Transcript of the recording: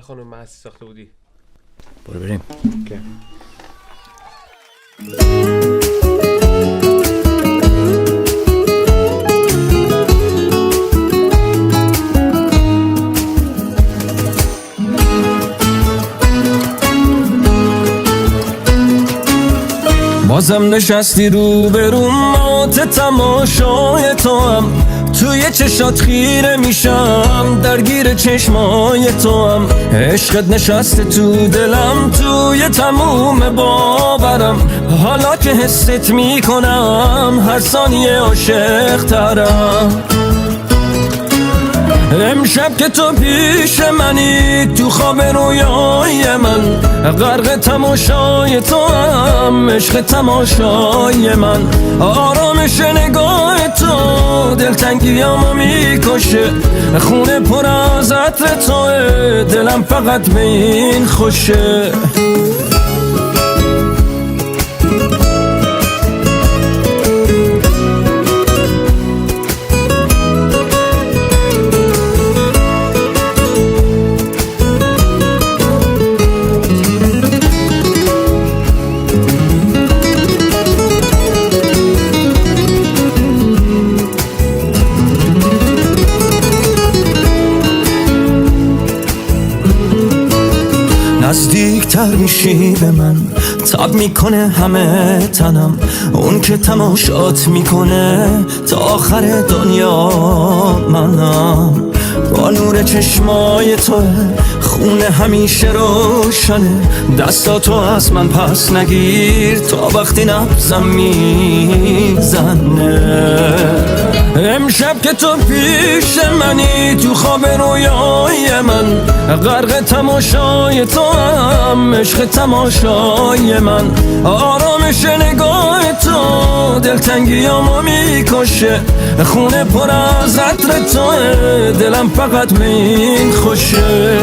خانم مهستی ساخته بودی؟ برو بریم. بازم نشستی رو به رو مات تماشای تو هم، توی چشات خیره میشم درگیر چشمای تو هم، عشقت نشسته تو دلم توی تموم باورم، حالا که حست میکنم هر ثانیه عاشق ترم. امشب که تو پیش منی تو خواب رویای من، غرق تماشای تو هم عشق تماشای من، آرامش نگاه تو دلتنگیامو میکشه، خونه پر از عطر توه دلم فقط به این خوشه. نزدیکتر میشی به من، تاب میکنه همه تنم، اون که تماشات میکنه تا آخر دنیا منم. با نور چشمای توه خونه همیشه روشنه، دستاتو از من پس نگیر تا وقتی نبزم میزنه. امشب که تو پیش منی تو خواب رویای من، غرق تماشای تو هم عشق تماشای من، آرامش نگاه تو دلتنگیامو میکشه، خونه پر از عطر توه دلم فقط به این خوشه.